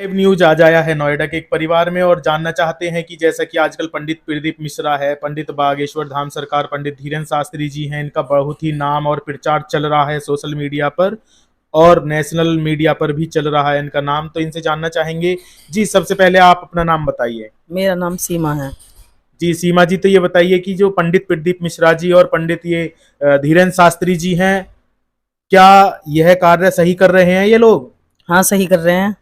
Live news आज आया है नोएडा के एक परिवार में और जानना चाहते हैं कि जैसा कि आजकल पंडित प्रदीप मिश्रा है, पंडित बागेश्वर धाम सरकार, पंडित धीरेन्द्र शास्त्री जी हैं, इनका बहुत ही नाम और प्रचार चल रहा है सोशल मीडिया पर और नेशनल मीडिया पर भी चल रहा है इनका नाम। तो इनसे जानना चाहेंगे। जी, सबसे पहले आप अपना नाम बताइए। मेरा नाम सीमा है। जी सीमा जी, तो ये बताइए कि जो पंडित प्रदीप मिश्रा जी और पंडित ये धीरेन्द्र शास्त्री जी हैं, क्या यह कार्य सही कर रहे हैं ये लोग? हाँ, सही कर रहे हैं।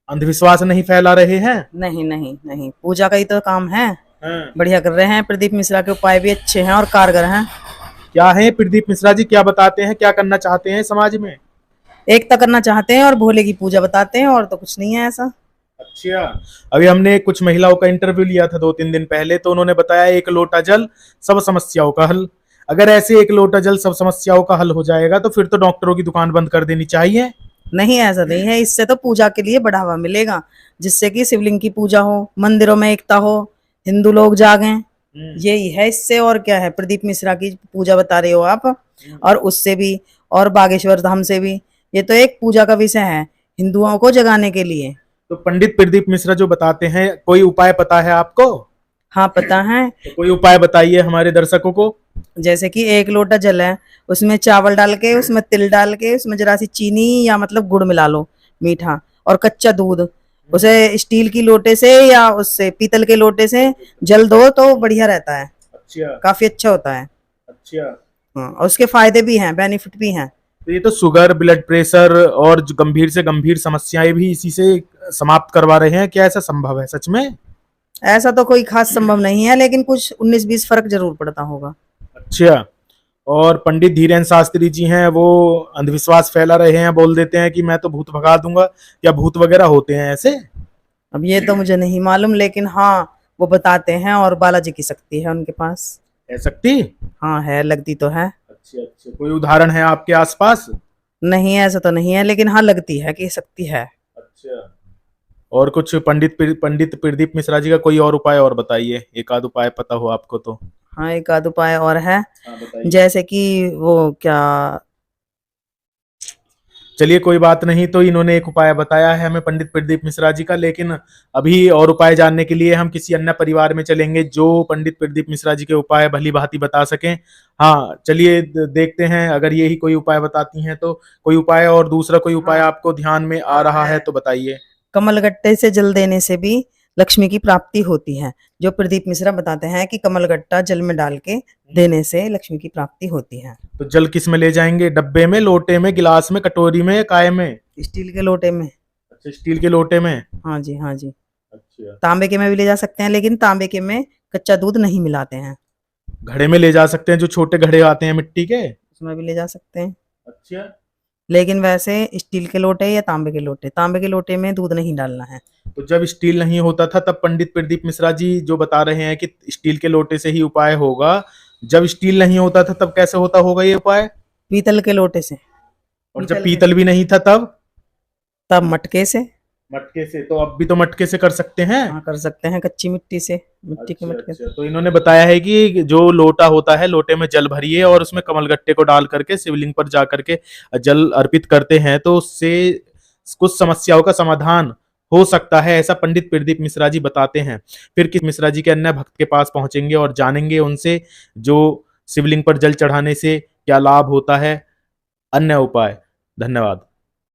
अंधविश्वास नहीं फैला रहे हैं? नहीं नहीं नहीं, पूजा का ही तो काम है। हाँ। बढ़िया कर रहे हैं। प्रदीप मिश्रा के उपाय भी अच्छे हैं और कारगर हैं। क्या है प्रदीप मिश्रा जी, क्या बताते हैं, क्या करना चाहते हैं समाज में? एकता करना चाहते हैं और भोले की पूजा बताते हैं, और तो कुछ नहीं है ऐसा। अच्छा, अभी हमने कुछ महिलाओं का इंटरव्यू लिया था 2-3 दिन पहले, तो उन्होंने बताया एक लोटा जल सब समस्याओं का हल। अगर ऐसे एक लोटा जल सब समस्याओं का हल हो जाएगा तो फिर तो डॉक्टरों की दुकान बंद कर देनी चाहिए। नहीं, ऐसा नहीं है। इससे तो पूजा के लिए बढ़ावा मिलेगा, जिससे कि शिवलिंग की पूजा हो, मंदिरों में एकता हो, हिंदू लोग जागें। यही है इससे, और क्या है। प्रदीप मिश्रा की पूजा बता रहे हो आप, और उससे भी, और बागेश्वर धाम से भी। ये तो एक पूजा का विषय है हिंदुओं को जगाने के लिए। तो पंडित प्रदीप मिश्रा जो बताते हैं, कोई उपाय पता है आपको? हाँ, पता है। तो कोई उपाय बताइए हमारे दर्शकों को। जैसे कि एक लोटा जल है, उसमें चावल डाल के, उसमें तिल डाल के, उसमें जरा सी चीनी या मतलब गुड़ मिला लो, मीठा, और कच्चा दूध। उसे स्टील की लोटे से या उससे पीतल के लोटे से जल दो तो बढ़िया रहता है। अच्छा। काफी अच्छा होता है। अच्छा। हाँ, और उसके फायदे भी हैं, बेनिफिट भी हैं। तो ये तो शुगर, ब्लड प्रेशर और जो गंभीर से गंभीर समस्याएं भी इसी से समाप्त करवा रहे हैं। क्या ऐसा संभव है सच में? ऐसा तो कोई खास संभव नहीं है, लेकिन कुछ 19-20 फर्क जरूर पड़ता होगा। अच्छा। और पंडित धीरेन्द्र शास्त्री जी हैं, वो अंधविश्वास फैला रहे हैं, बोल देते हैं कि मैं तो भूत भगा दूंगा। या भूत वगैरह होते हैं ऐसे? अब ये तो मुझे नहीं मालूम, लेकिन हाँ, वो बताते हैं, और बालाजी की शक्ति है उनके पास। है शक्ति? हाँ है, लगती तो है। अच्छा अच्छा, कोई उदाहरण है आपके आसपास? नहीं, ऐसा तो नहीं है, लेकिन हाँ, लगती है कि शक्ति है। अच्छा। और कुछ पंडित प्रदीप मिश्रा जी का कोई और उपाय और बताइए, एक आध उपाय पता हो आपको तो। हाँ, एक आध उपाय और है। हाँ, बताइए। जैसे कि वो क्या। चलिए कोई बात नहीं, तो इन्होंने एक उपाय बताया है हमें पंडित प्रदीप मिश्रा जी का, लेकिन अभी और उपाय जानने के लिए हम किसी अन्य परिवार में चलेंगे जो पंडित प्रदीप मिश्रा जी के उपाय भली भांति बता सकें। हाँ चलिए देखते हैं, अगर यही कोई उपाय बताती हैं तो कोई उपाय और दूसरा कोई उपाय हाँ, आपको ध्यान में आ रहा है तो बताइए। कमलगट्टे से जल देने से भी लक्ष्मी की प्राप्ति होती है। जो प्रदीप मिश्रा बताते हैं कि कमलगट्टा जल में डाल के देने से लक्ष्मी की प्राप्ति होती है। तो जल किस में ले जाएंगे? डब्बे में, लोटे में, गिलास में, कटोरी में, काय में? स्टील के लोटे में। अच्छा, स्टील के लोटे में। हाँ जी, हाँ जी। अच्छा। तांबे के में भी ले जा सकते हैं, लेकिन तांबे के में कच्चा दूध नहीं मिलाते हैं। घड़े में ले जा सकते हैं, जो छोटे घड़े आते हैं मिट्टी के? उसमें भी ले जा सकते हैं, अच्छा। लेकिन वैसे स्टील के लोटे या तांबे के लोटे में दूध नहीं डालना है। तो जब स्टील नहीं होता था तब पंडित प्रदीप मिश्रा जी जो बता रहे हैं कि स्टील के लोटे से ही उपाय होगा, जब स्टील नहीं होता था तब कैसे होता होगा ये उपाय? पीतल के लोटे से। और जब पीतल के, पीतल भी नहीं था तब? तब मटके से। मटके से। तो अब भी तो मटके से कर सकते हैं। हाँ, कर सकते हैं, कच्ची मिट्टी से, मिट्टी के अच्छा मटके से। अच्छा, तो इन्होंने बताया है कि जो लोटा होता है, लोटे में जल भरिए और उसमें कमलगट्टे को डाल करके शिवलिंग पर जा करके जल अर्पित करते हैं तो उससे कुछ समस्याओं का समाधान हो सकता है, ऐसा पंडित प्रदीप मिश्रा जी बताते हैं। फिर किस मिश्रा जी के अन्य भक्त के पास पहुंचेंगे और जानेंगे उनसे जो शिवलिंग पर जल चढ़ाने से क्या लाभ होता है, अन्य उपाय। धन्यवाद।